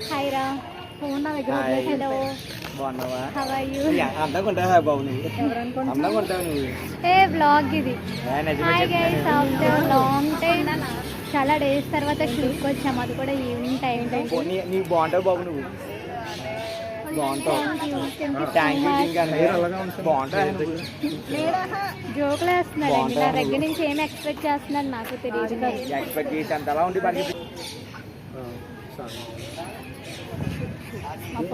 Hi రా. Phone నా దగ్గర. హలో, బాగున్నావా? How are you? అందంగా ఉంటావా బాబు నువ్వు? అందంగా ఉంటావు నువ్వు. ఏ వ్లాగ్ ఇది. Hi guys, after long time చాలా డేస్ తర్వాత షూట్కి వచ్చాము, అది కూడా ఈవినింగ్ టైంలో. నీకు బాగుంటావు బాబు నువ్వు. బాగుంటావు. Thank you. బాగుంటావు. జోకులు వేస్తున్నారండి నా దగ్గర నుంచి. ఏమి ఎక్స్పెక్ట్ చేస్తున్నారు నాకు తెలియదు. ఎక్స్పెక్ట్ చేసి అంతలా ఉండి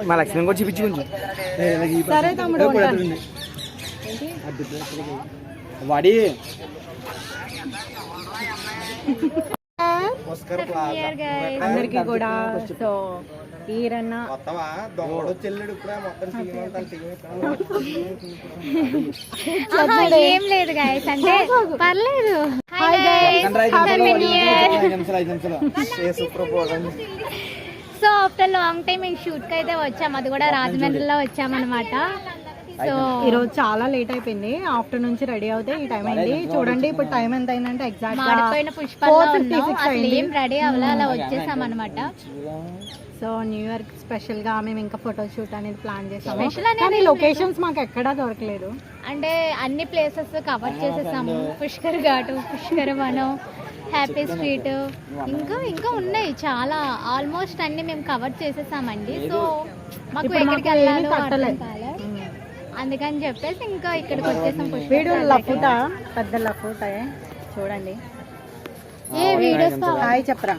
మా లక్ష్మి కూడా చూపించి కొంచెం. సరే తమ్ముడు, వాడి అందరికి కూడా. సో ఈరన్న ఏం లేదు గాయస్, అంటే పర్లేదు. సో ఆఫ్టర్ లాంగ్ టైం మేము షూట్ కి అయితే వచ్చాము, అది కూడా రాజమండ్రిలో వచ్చామన్నమాట. సో ఈరోజు చాలా లేట్ అయిపోయింది. ఆఫ్టర్నూన్ నుంచి రెడీ అవుతే ఈ టైం అయింది. చూడండి ఇప్పుడు టైం ఎంత అయిందంటే ఎగ్జాక్ట్ మాడిపోయిన పుష్పాలు ఏం రెడీ అవ్వాలి, అలా వచ్చేసాం అనమాట. సో న్యూ ఇయర్ స్పెషల్ గా మేము ఇంకా ఫోటో షూట్ అనేది ప్లాన్ చేసాము. కానీ లొకేషన్స్ మాకు ఎక్కడా దొరకలేదు. అంటే అన్ని ప్లేసెస్ కవర్ చేసేసాము. పుష్కర్ ఘాటు, పుష్కర వనం, హ్యాపీ స్ట్రీట్, ఇంకా ఇంకా ఉన్నాయి చాలా. ఆల్మోస్ట్ అన్ని మేము కవర్ చేసేసామండి. సో మాకు ఎక్కడికి వెళ్ళాలో అర్థం కాలే, అందుకని చెప్పేసి ఇంకా ఇక్కడికి వచ్చేసాం. వీడియో లఫుటా, పెద్ద లఫుటా చూడండి. ఏ వీడియోస్ హాయ్ చెప్పరా.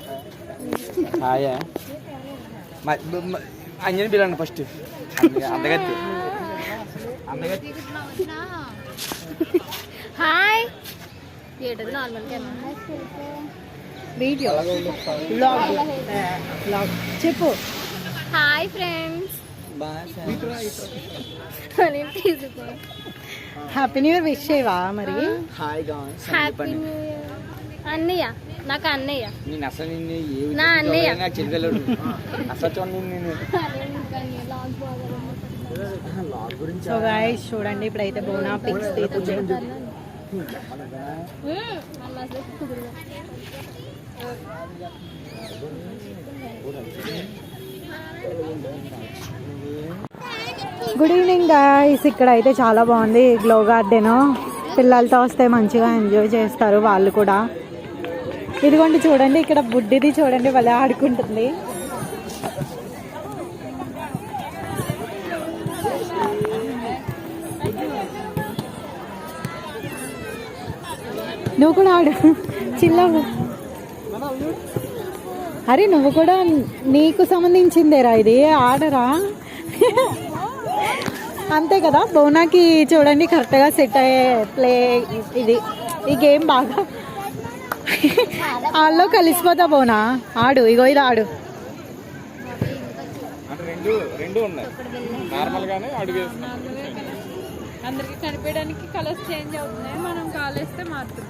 అంజని పిల్లండి ఫస్ట్. అందగత్తి అందగత్తి. హాయ్ వీడియో చెప్పు. Hi friends, happy new year wish చేయవా మరి? హ్యాపీ న్యూ ఇయర్ అన్నయ్య. నాకు అన్నయ్య, నేను అసలు నా అన్నయ్య చెల్లెలు అసలు సో గైస్ చూడండి ఇప్పుడైతే బోనా పిక్స్ తీస్తుంది. Good evening guys. ఇక్కడ అయితే చాలా బాగుంది గ్లో గార్డెన్. పిల్లలతో వస్తే మంచిగా ఎంజాయ్ చేస్తారు వాళ్ళు కూడా. ఇదిగోండి చూడండి, ఇక్కడ బుడ్డిది చూడండి వాళ్ళే ఆడుకుంటుంది. నువ్వు కూడా ఆడు చిల్లవు. అరే నువ్వు కూడా నీకు సంబంధించిందేరా ఇది, ఆడరా. అంతే కదా, బోనాకి చూడండి కరెక్ట్గా సెట్ అయ్యే ప్లే ఇది. ఈ గేమ్ బాగా వాళ్ళలో కలిసిపోతా. బోనా ఆడు, ఇగో ఇది ఆడు. అందరికి కనిపించడానికి కలర్స్ చేంజ్ అవుతున్నాయి, మనం కాలేస్తే మాత్రం.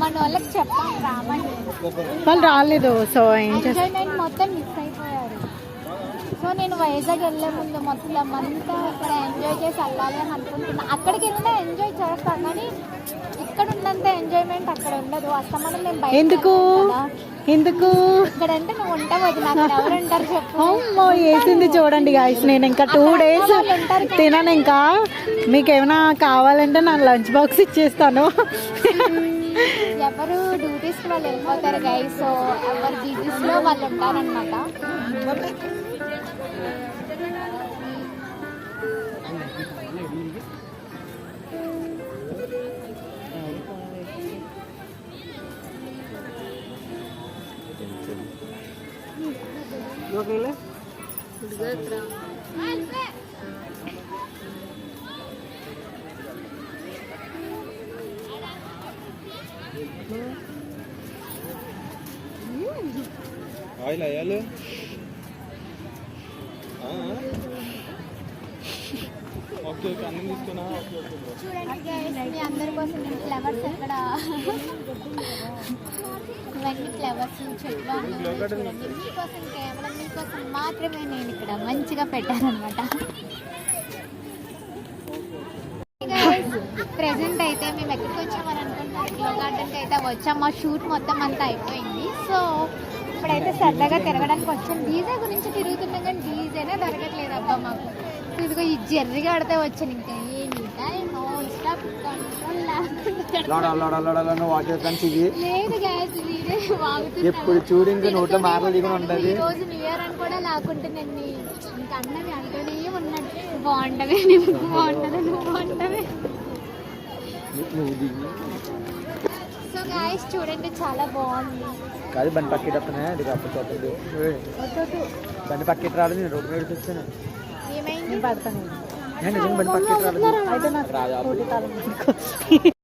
మన వాళ్ళకి చెప్పాను రామని, వాళ్ళు రాలేదు. సో ఏం చేస్తారు, ఎంజాయ్మెంట్ మొత్తం మిస్ అయిపోయారు. సో నేను వైజాగ్ వెళ్ళే ముందు మొత్తం అంతా ఇక్కడ ఎంజాయ్ చేసి వెళ్ళాలి అని అనుకుంటున్నా. అక్కడికి వెళ్ళినా ఎంజాయ్ చేస్తాను, కానీ ఇక్కడ ఉన్నంత ఎంజాయ్మెంట్ అక్కడ ఉండదు. అస్తమానం మేము బయట ఎందుకు ఎందుకు ఇక్కడ అంటే నువ్వు ఉంటావు, అది నాకు ఎవరు ఉంటారు చెప్పు. అమ్మో వేసింది చూడండి గాయస్. నేను ఇంకా 2 days తినను. ఇంకా మీకు ఏమైనా కావాలంటే నా లంచ్ బాక్స్ ఇచ్చేస్తాను. ఎవరు డ్యూటీస్కి వాళ్ళు వెళ్ళిపోతారు గైస్. సో ఎవరు బిజీస్లో వాళ్ళు ఉంటారనమాట. ఆయిల్ అయ్యాలి. ఓకే ఓకే, అన్నం తీసుకున్నా. చూడండి మీ అందరి కోసం నేను ఫ్లవర్స్ ఎక్కడ, ఇవన్నీ ఫ్లవర్స్ చెట్లు చూడండి. మీకోసం, కేవలం మీకోసం మాత్రమే నేను ఇక్కడ మంచిగా పెట్టానమాట. ప్రెసెంట్ అయితే మేము ఎక్కడికి వచ్చామని అనుకుంటున్నాం, గ్లో గార్డెన్కి అయితే వచ్చాం. మా షూట్ మొత్తం అంతా అయిపోయింది. సో ఇప్పుడైతే సరదాగా తిరగడానికి వచ్చాం. డీజే గురించి తిరుగుతున్నాం కానీ డీజేనే దొరకట్లేదు అబ్బా మాకు. సో ఇదిగో ఈ జర్రీ ఆడితే వచ్చాను. ఇంకా ఏంటి టైం నాన్ స్టాప్ కంట్రోల్ లేదు గ్యాస్ ఇదే వాగుతుంది. ఎప్పుడు చూడు ఇంకా నోట్లో మాటలు దిగుని ఉంటది. ఈ రోజు న్యూ ఇయర్ అని కూడా లాక్కుంటుందండి. ఇంకా అన్నవి అంటూనే ఉన్నట్టు బాగుంటది, నువ్వు బాగుంటది, నువ్వు బాగుంటది. సో గాయస్ చూడండి చాలా బాగుంది. కాదు బండి పక్కకి వస్తున్నాయి. అది బండి పక్కకి రాదు. నేను రోడ్డు మీద వచ్చాను. ఏమైంది? పడతాను నిజంగా బండి పక్కకి రాదు. అయితే నాకు రాదు. స్కూటీ తాళం